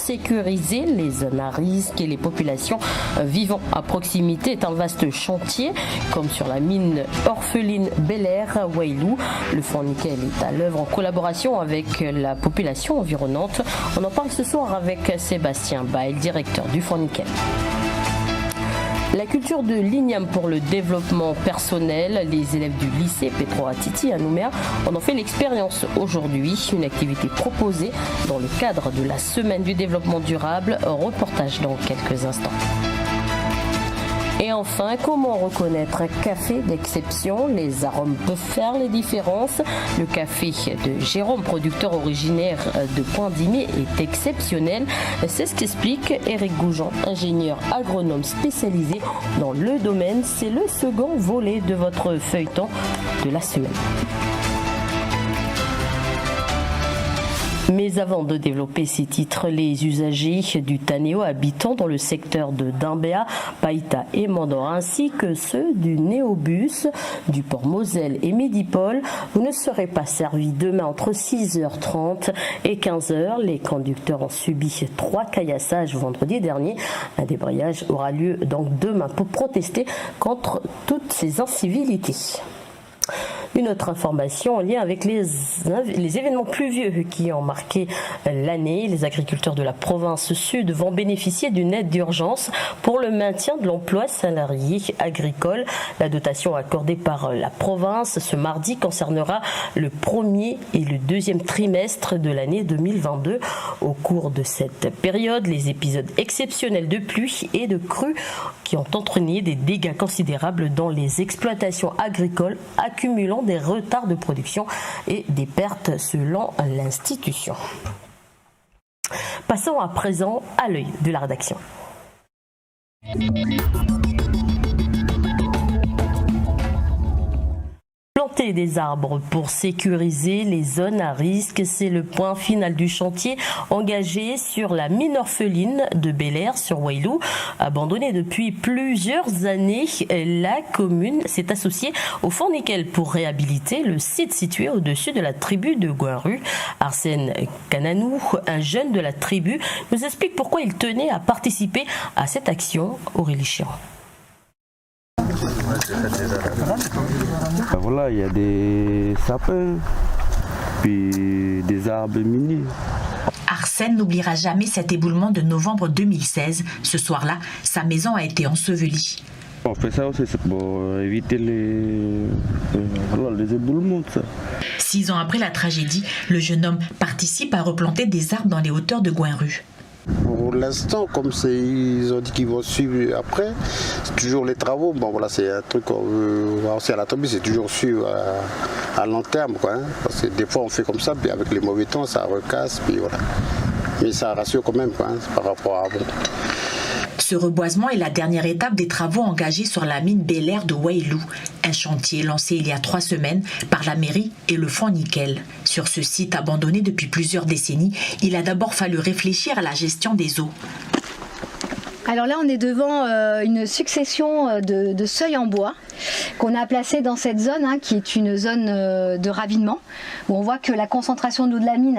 sécuriser les zones à risque et les populations vivant à proximité est un vaste chantier, comme sur la mine orpheline Bel-Air à Wailou. Le Fornickel est à l'œuvre en collaboration avec la population environnante. On en parle ce soir avec Sébastien Bail, directeur du Fornickel. La culture de l'igname pour le développement personnel, les élèves du lycée Petro Atiti à Nouméa en ont fait l'expérience aujourd'hui. Une activité proposée dans le cadre de la semaine du développement durable. Reportage dans quelques instants. Et enfin, comment reconnaître un café d'exception? Les arômes peuvent faire les différences. Le café de Jérôme, producteur originaire de Poindimier, est exceptionnel. C'est ce qu'explique Éric Goujon, ingénieur agronome spécialisé dans le domaine. C'est le second volet de votre feuilleton de la semaine. Mais avant de développer ces titres, les usagers du Tanéo habitant dans le secteur de Dimbéa, Païta et Mandor, ainsi que ceux du Néobus, du port Moselle et Médipol, vous ne serez pas servis demain entre 6h30 et 15h. Les conducteurs ont subi 3 caillassages vendredi dernier. Un débrayage aura lieu donc demain pour protester contre toutes ces incivilités. Une autre information en lien avec les événements pluvieux qui ont marqué l'année. Les agriculteurs de la province sud vont bénéficier d'une aide d'urgence pour le maintien de l'emploi salarié agricole. La dotation accordée par la province ce mardi concernera le premier et le deuxième trimestre de l'année 2022. Au cours de cette période, les épisodes exceptionnels de pluie et de crues qui ont entraîné des dégâts considérables dans les exploitations agricoles, accumulant des retards de production et des pertes selon l'institution. Passons à présent à l'œil de la rédaction. Planter des arbres pour sécuriser les zones à risque, c'est le point final du chantier engagé sur la mine orpheline de Bel-Air sur Wailou. Abandonnée depuis plusieurs années, la commune s'est associée au Fornickel pour réhabiliter le site situé au-dessus de la tribu de Gouinru. Arsène Cananou, un jeune de la tribu, nous explique pourquoi il tenait à participer à cette action. Aurélie Chiron. Voilà, il y a des sapins, puis des arbres mini. Arsène n'oubliera jamais cet éboulement de novembre 2016. Ce soir-là, sa maison a été ensevelie. On fait ça aussi, c'est pour éviter les éboulements. Ça. 6 ans après la tragédie, le jeune homme participe à replanter des arbres dans les hauteurs de Gouinru. Pour l'instant, comme ils ont dit qu'ils vont suivre après, c'est toujours les travaux. Bon voilà, c'est un truc qu'on veut voir aussi à la tribu, c'est toujours suivre à long terme, quoi. Hein, parce que des fois on fait comme ça, puis avec les mauvais temps, ça recasse, puis voilà. Mais ça rassure quand même, quoi, hein, par rapport à avant. Ce reboisement est la dernière étape des travaux engagés sur la mine Bel-Air de Wailou, un chantier lancé il y a 3 semaines par la mairie et le Fornickel. Sur ce site abandonné depuis plusieurs décennies, il a d'abord fallu réfléchir à la gestion des eaux. Alors là, on est devant une succession de seuils en bois qu'on a placés dans cette zone, qui est une zone de ravinement, où on voit que la concentration d'eau de la mine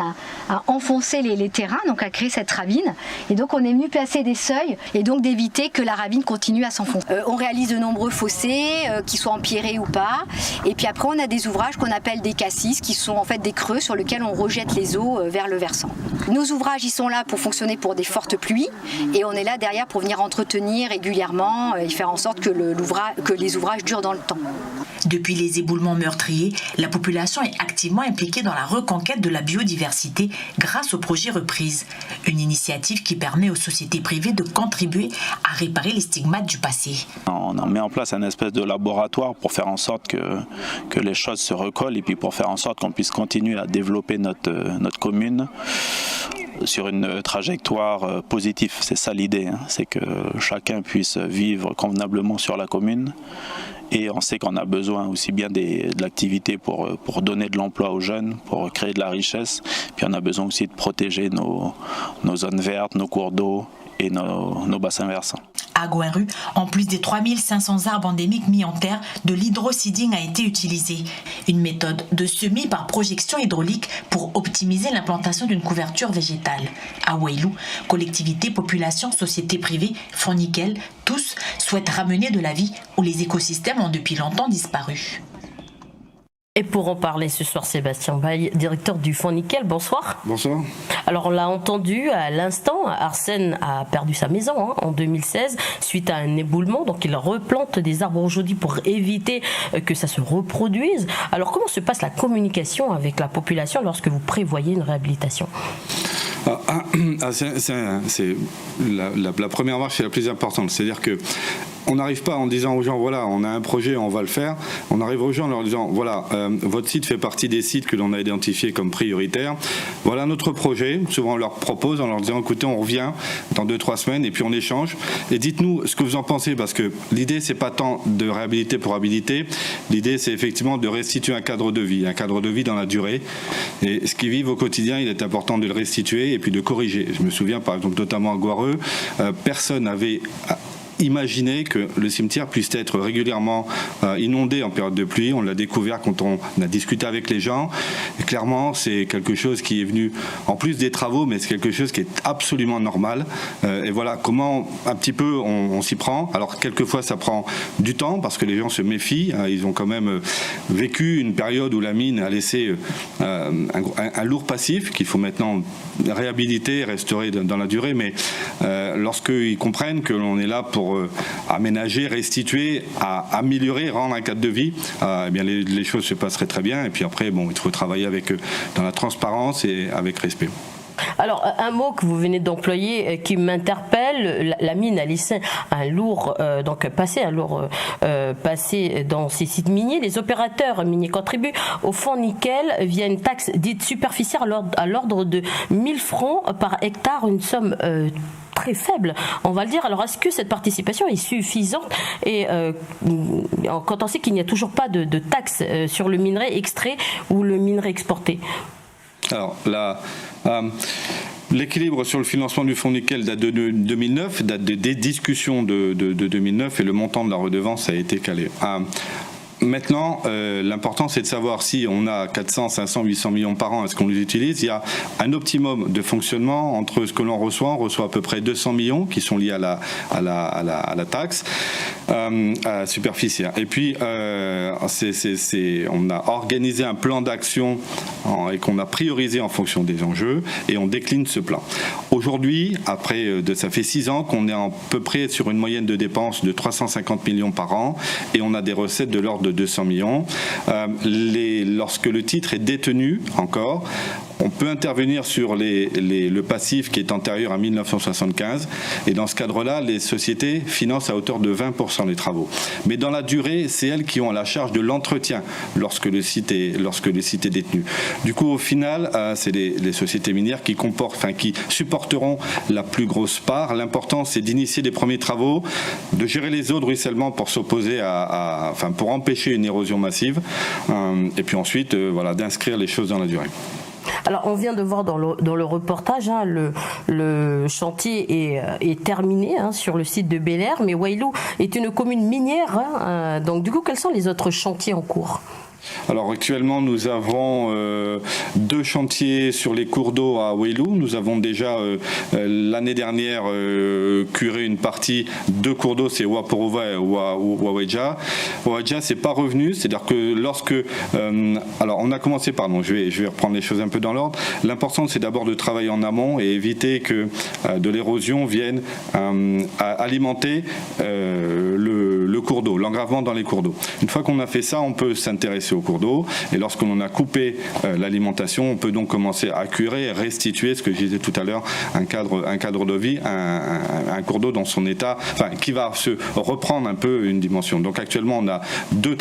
a enfoncé les terrains, donc a créé cette ravine. Et donc on est venu placer des seuils et donc d'éviter que la ravine continue à s'enfoncer. On réalise de nombreux fossés, qu'ils soient empierrés ou pas. Et puis après, on a des ouvrages qu'on appelle des cassis, qui sont en fait des creux sur lesquels on rejette les eaux vers le versant. Nos ouvrages, ils sont là pour fonctionner pour des fortes pluies, et on est là derrière pour venir entretenir régulièrement et faire en sorte que les ouvrages durent dans le temps. Depuis les éboulements meurtriers, la population est activement impliquée dans la reconquête de la biodiversité grâce au projet Reprise, une initiative qui permet aux sociétés privées de contribuer à réparer les stigmates du passé. On a mis en place un espèce de laboratoire pour faire en sorte que les choses se recollent et puis pour faire en sorte qu'on puisse continuer à développer notre commune sur une trajectoire positive. C'est ça l'idée, hein. C'est que chacun puisse vivre convenablement sur la commune. Et on sait qu'on a besoin aussi bien de l'activité pour donner de l'emploi aux jeunes, pour créer de la richesse. Puis on a besoin aussi de protéger nos zones vertes, nos cours d'eau et nos bassins versants. À Gouinru, en plus des 3500 arbres endémiques mis en terre, de l'hydroseeding a été utilisé. Une méthode de semis par projection hydraulique pour optimiser l'implantation d'une couverture végétale. À Wailou, collectivité, population, société privée, Fonds Nickel, tous souhaitent ramener de la vie où les écosystèmes ont depuis longtemps disparu. Et pour en parler ce soir, Sébastien Baille, directeur du Fonds Nickel, bonsoir. Bonsoir. Alors on l'a entendu à l'instant, Arsène a perdu sa maison en 2016 suite à un éboulement, donc il replante des arbres aujourd'hui pour éviter que ça se reproduise. Alors comment se passe la communication avec la population lorsque vous prévoyez une réhabilitation ? C'est la première marche est la plus importante, c'est-à-dire que on n'arrive pas en disant aux gens voilà on a un projet on va le faire, on arrive aux gens en leur disant voilà votre site fait partie des sites que l'on a identifiés comme prioritaires, voilà notre projet. Souvent on leur propose en leur disant écoutez on revient dans 2-3 semaines et puis on échange et dites-nous ce que vous en pensez, parce que l'idée c'est pas tant de réhabiliter pour habiliter, l'idée c'est effectivement de restituer un cadre de vie dans la durée, et ce qu'ils vivent au quotidien il est important de le restituer et puis de corriger. Je me souviens par exemple notamment à Gouareux, personne n'avait imaginer que le cimetière puisse être régulièrement inondé en période de pluie. On l'a découvert quand on a discuté avec les gens. Et clairement, c'est quelque chose qui est venu en plus des travaux, mais c'est quelque chose qui est absolument normal. Et voilà comment un petit peu on s'y prend. Alors quelquefois ça prend du temps parce que les gens se méfient. Ils ont quand même vécu une période où la mine a laissé un lourd passif qu'il faut maintenant réhabiliter, restaurer dans la durée. Mais lorsqu'ils comprennent que l'on est là pour aménager, restituer, à améliorer, rendre un cadre de vie, eh bien les choses se passeraient très bien. Et puis après, bon, il faut travailler avec dans la transparence et avec respect. Alors, un mot que vous venez d'employer qui m'interpelle, la mine a laissé un lourd passé dans ces sites miniers. Les opérateurs miniers contribuent au Fonds Nickel via une taxe dite superficielle à l'ordre de 1000 francs par hectare, une somme très faible, on va le dire. Alors, est-ce que cette participation est suffisante et quand on sait qu'il n'y a toujours pas de taxe sur le minerai extrait ou le minerai exporté ? Alors là, l'équilibre sur le financement du Fonds Nickel date de 2009, date des discussions de 2009 et le montant de la redevance a été calé. Maintenant, l'important c'est de savoir si on a 400, 500, 800 millions par an, est-ce qu'on les utilise. Il y a un optimum de fonctionnement entre ce que l'on reçoit. On reçoit à peu près 200 millions qui sont liés à la taxe superficielle. Et puis, on a organisé un plan d'action et qu'on a priorisé en fonction des enjeux et on décline ce plan. Aujourd'hui, ça fait 6 ans qu'on est à peu près sur une moyenne de dépenses de 350 millions par an et on a des recettes de l'ordre de 200 millions. Lorsque le titre est détenu encore, on peut intervenir sur le passif qui est antérieur à 1975 et dans ce cadre-là, les sociétés financent à hauteur de 20% les travaux. Mais dans la durée, c'est elles qui ont la charge de l'entretien lorsque le site est détenu. Du coup, au final, c'est les sociétés minières qui supporteront la plus grosse part. L'important, c'est d'initier les premiers travaux, de gérer les eaux de ruissellement pour s'opposer pour empêcher une érosion massive, et puis ensuite, d'inscrire les choses dans la durée. Alors, on vient de voir dans le reportage, le chantier est terminé sur le site de Bel-Air, mais Wailou est une commune minière. Donc, du coup, quels sont les autres chantiers en cours ? Alors actuellement nous avons 2 chantiers sur les cours d'eau à Wailou. Nous avons déjà l'année dernière curé une partie de cours d'eau, c'est Waporova et Waweja. Waweja c'est pas revenu, c'est-à-dire que lorsque alors on a commencé, je vais reprendre les choses un peu dans l'ordre. L'important c'est d'abord de travailler en amont et éviter que de l'érosion vienne alimenter le cours d'eau, l'engravement dans les cours d'eau. Une fois qu'on a fait ça, on peut s'intéresser au cours d'eau et lorsqu'on a coupé l'alimentation, on peut donc commencer à curer et restituer ce que je disais tout à l'heure, un cadre de vie, un cours d'eau dans son état, qui va se reprendre un peu une dimension. Donc actuellement on a 2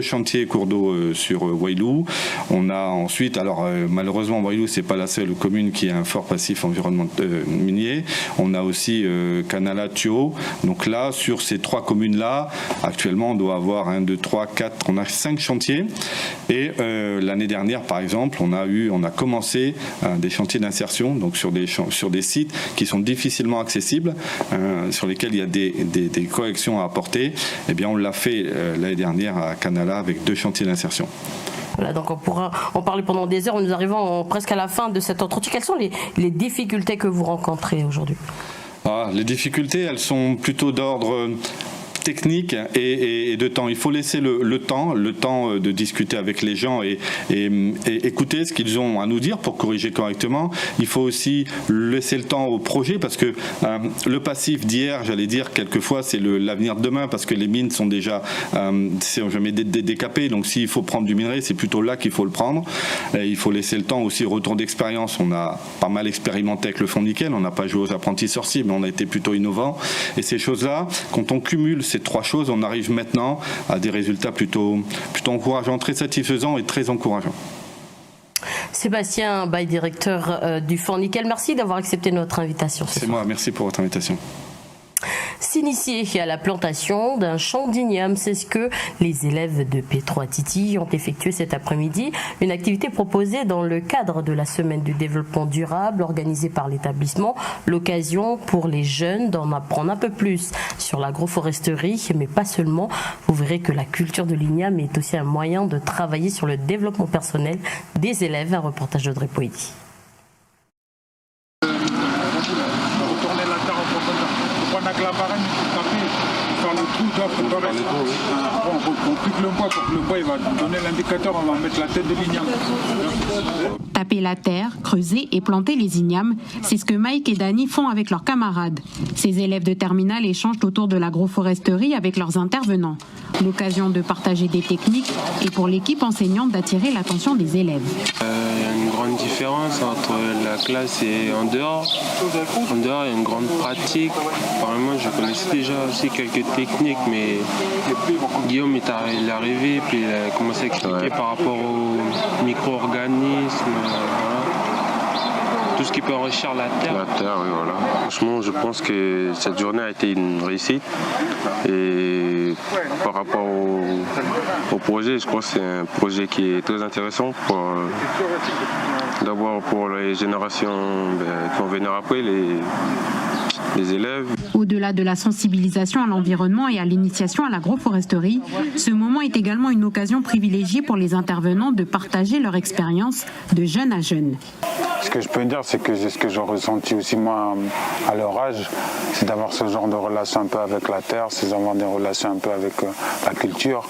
chantiers cours d'eau sur Wailou. On a ensuite, malheureusement Wailou c'est pas la seule commune qui a un fort passif environnemental minier. On a aussi Kanala, Tuo. Donc là sur ces 3 communes là là, actuellement, on doit avoir 1, 2, 3, 4, on a 5 chantiers. Et l'année dernière, par exemple, on a commencé des chantiers d'insertion, donc sur des sites qui sont difficilement accessibles, sur lesquels il y a des corrections à apporter. Eh bien, on l'a fait l'année dernière à Canala avec 2 chantiers d'insertion. Voilà, donc on pourra en parler pendant des heures. Nous arrivons presque à la fin de cet entretien. Quelles sont les difficultés que vous rencontrez aujourd'hui ? Les difficultés, elles sont plutôt d'ordre technique et de temps. Il faut laisser le temps de discuter avec les gens et écouter ce qu'ils ont à nous dire pour corriger correctement. Il faut aussi laisser le temps au projet parce que le passif d'hier, j'allais dire, quelquefois, c'est l'avenir de demain parce que les mines sont déjà jamais décapées. Donc s'il faut prendre du minerai, c'est plutôt là qu'il faut le prendre. Et il faut laisser le temps aussi au retour d'expérience. On a pas mal expérimenté avec le fonds nickel. On n'a pas joué aux apprentis sorciers, mais on a été plutôt innovant. Et ces choses-là, quand on cumule ces 3 choses, on arrive maintenant à des résultats plutôt encourageants, très satisfaisants et très encourageants. Sébastien Baye, directeur du Fonds Nickel, merci d'avoir accepté notre invitation. C'est moi, merci pour votre invitation. S'initier à la plantation d'un champ d'igname, c'est ce que les élèves de P3 Titi ont effectué cet après-midi. Une activité proposée dans le cadre de la semaine du développement durable organisée par l'établissement. L'occasion pour les jeunes d'en apprendre un peu plus sur l'agroforesterie, mais pas seulement. Vous verrez que la culture de l'igname est aussi un moyen de travailler sur le développement personnel des élèves. Un reportage d'Audrey Poïdi. Avec la varenne, faire le trou, on pique le bois pour que le bois il va donner l'indicateur, on va mettre la tête de l'igname. Taper la terre, creuser et planter les ignames, c'est ce que Mike et Dani font avec leurs camarades. Ces élèves de terminale échangent autour de l'agroforesterie avec leurs intervenants. L'occasion de partager des techniques et pour l'équipe enseignante d'attirer l'attention des élèves. Il y a une grande différence entre la classe et en dehors. En dehors, il y a une grande pratique. Moi, je connaissais déjà aussi quelques techniques, mais Guillaume est arrivé, puis il a commencé à expliquer par rapport aux micro-organismes, tout ce qui peut enrichir la terre. La terre, oui, voilà. Franchement, je pense que cette journée a été une réussite. Et par rapport au projet, je crois que c'est un projet qui est très intéressant d'abord pour les générations qui vont venir après, les élèves. Au-delà de la sensibilisation à l'environnement et à l'initiation à l'agroforesterie, ce moment est également une occasion privilégiée pour les intervenants de partager leur expérience de jeune à jeune. Ce que je peux dire, c'est que c'est ce que j'ai ressenti aussi moi à leur âge, c'est d'avoir ce genre de relation un peu avec la terre, c'est d'avoir des relations un peu avec la culture,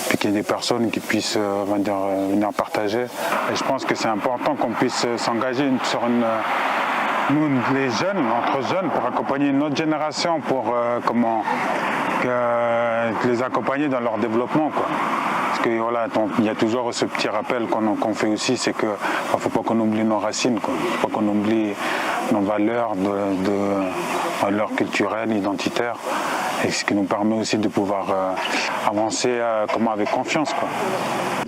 puis qu'il y ait des personnes qui puissent venir partager. Et je pense que c'est important qu'on puisse s'engager sur nous, les jeunes, entre jeunes, pour accompagner notre génération, pour les accompagner dans leur développement, quoi. Parce que voilà, il y a toujours ce petit rappel qu'on fait aussi, c'est qu'il ne faut pas qu'on oublie nos racines, quoi. Il ne faut pas qu'on oublie nos valeurs, valeurs culturelles, identitaires, et ce qui nous permet aussi de pouvoir avancer avec confiance, quoi.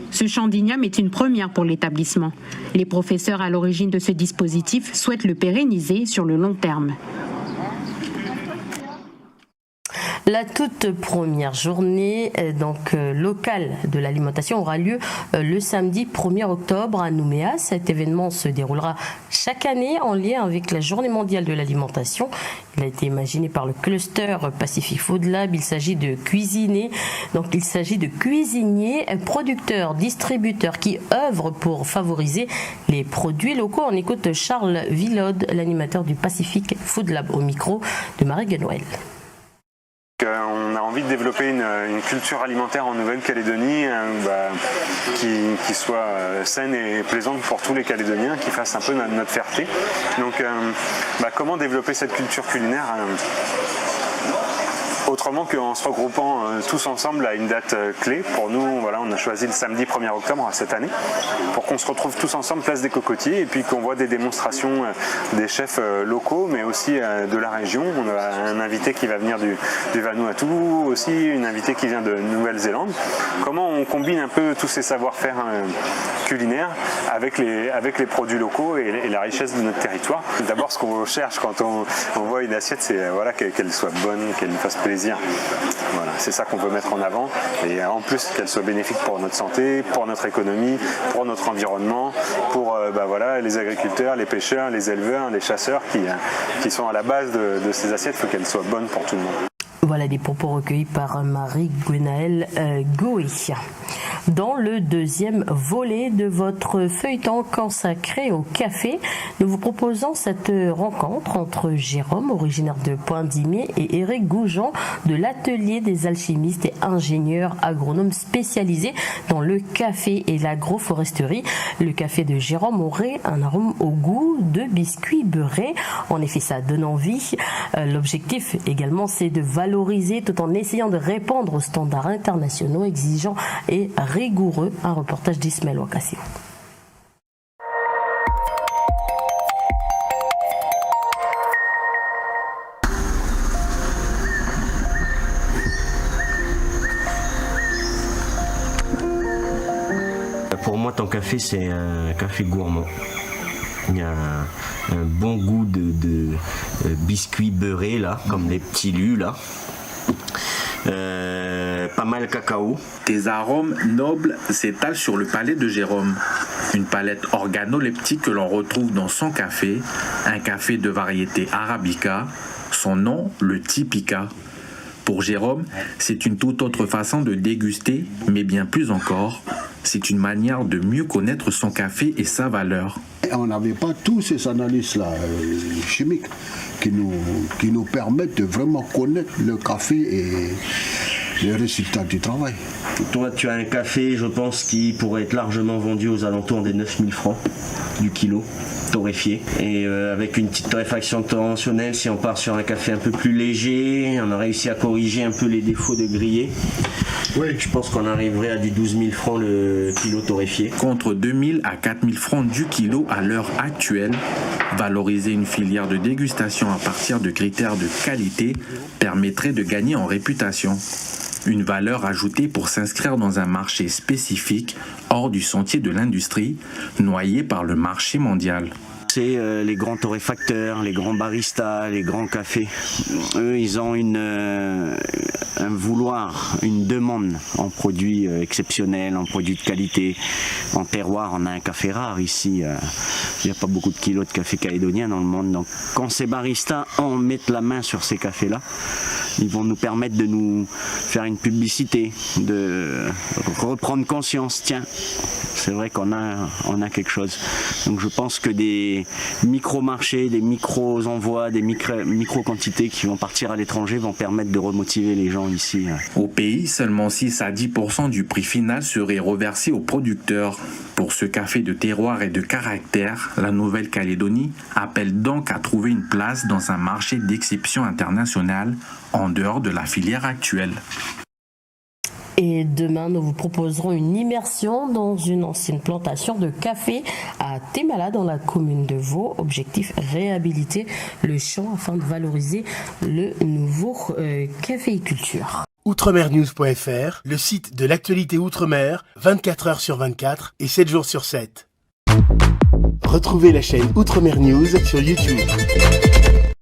Ce champ d'igname est une première pour l'établissement. Les professeurs à l'origine de ce dispositif souhaitent le pérenniser sur le long terme. La toute première journée locale de l'alimentation aura lieu le samedi 1er octobre à Nouméa. Cet événement se déroulera chaque année en lien avec la Journée mondiale de l'alimentation. Il a été imaginé par le cluster Pacific Food Lab. Il s'agit de cuisiniers, producteurs, distributeurs qui œuvrent pour favoriser les produits locaux. On écoute Charles Villode, l'animateur du Pacific Food Lab, au micro de Marie Guenoël. On a envie de développer une culture alimentaire en Nouvelle-Calédonie qui soit saine et plaisante pour tous les Calédoniens, qui fasse un peu notre fierté. Donc comment développer cette culture culinaire autrement qu'en se regroupant tous ensemble à une date clé. Pour nous, on a choisi le samedi 1er octobre cette année pour qu'on se retrouve tous ensemble place des Cocotiers et puis qu'on voit des démonstrations des chefs locaux mais aussi de la région. On a un invité qui va venir du Vanuatu, aussi une invitée qui vient de Nouvelle-Zélande. Comment on combine un peu tous ces savoir-faire culinaires avec les produits locaux et la richesse de notre territoire. D'abord, ce qu'on cherche quand on voit une assiette, c'est qu'elle soit bonne, qu'elle nous fasse plaisir, plaisir. Voilà, c'est ça qu'on veut mettre en avant. Et en plus, qu'elle soit bénéfique pour notre santé, pour notre économie, pour notre environnement, pour les agriculteurs, les pêcheurs, les éleveurs, les chasseurs qui sont à la base de ces assiettes. Il faut qu'elles soient bonnes pour tout le monde. Voilà des propos recueillis par Marie-Gwenaëlle Goé. Dans le deuxième volet de votre feuilleton consacré au café, nous vous proposons cette rencontre entre Jérôme, originaire de Poindimier, et Éric Goujon de l'atelier des alchimistes et ingénieurs agronomes spécialisés dans le café et l'agroforesterie. Le café de Jérôme aurait un arôme au goût de biscuits beurrés. En effet, ça donne envie. L'objectif également, c'est de valoriser tout en essayant de répondre aux standards internationaux exigeants et rigoureux. Un reportage d'Ismaël Ouakassi. Pour moi, ton café, c'est un café gourmand. Il y a un bon goût de biscuits beurrés, là, comme les petits lus, là. Pas mal cacao. Tes arômes nobles s'étalent sur le palais de Jérôme. Une palette organoleptique que l'on retrouve dans son café, un café de variété arabica, son nom le typica. Pour Jérôme, c'est une toute autre façon de déguster, mais bien plus encore, c'est une manière de mieux connaître son café et sa valeur. On n'avait pas tous ces analyses-là chimiques qui nous permettent de vraiment connaître le café et les résultats du travail. Toi, tu as un café, je pense, qui pourrait être largement vendu aux alentours des 9 000 francs du kilo, torréfié. Et avec une petite torréfaction conventionnelle, si on part sur un café un peu plus léger, on a réussi à corriger un peu les défauts de grillé. Oui. Je pense qu'on arriverait à du 12 000 francs le kilo torréfié. Contre 2 000 à 4 000 francs du kilo à l'heure actuelle, valoriser une filière de dégustation à partir de critères de qualité permettrait de gagner en réputation. Une valeur ajoutée pour s'inscrire dans un marché spécifique hors du sentier de l'industrie, noyé par le marché mondial. C'est les grands torréfacteurs, les grands baristas, les grands cafés. Eux, ils ont un vouloir, une demande en produits exceptionnels, en produits de qualité. En terroir, on a un café rare ici. Il n'y a pas beaucoup de kilos de café calédonien dans le monde. Donc, quand ces baristas mettent la main sur ces cafés-là, ils vont nous permettre de nous faire une publicité, de reprendre conscience. Tiens, c'est vrai qu'on a quelque chose. Donc je pense que des micro-marchés, des micro-envois, des micro-quantités qui vont partir à l'étranger vont permettre de remotiver les gens ici. Au pays, seulement 6 à 10% du prix final serait reversé aux producteurs. Pour ce café de terroir et de caractère, la Nouvelle-Calédonie appelle donc à trouver une place dans un marché d'exception internationale en dehors de la filière actuelle. Et demain, nous vous proposerons une immersion dans une ancienne plantation de café à Témala, dans la commune de Vaud. Objectif, réhabiliter le champ afin de valoriser le nouveau caféiculture. Outremernews.fr, le site de l'actualité Outre-mer, 24 heures sur 24 et 7 jours sur 7. Retrouvez la chaîne Outremer News sur YouTube.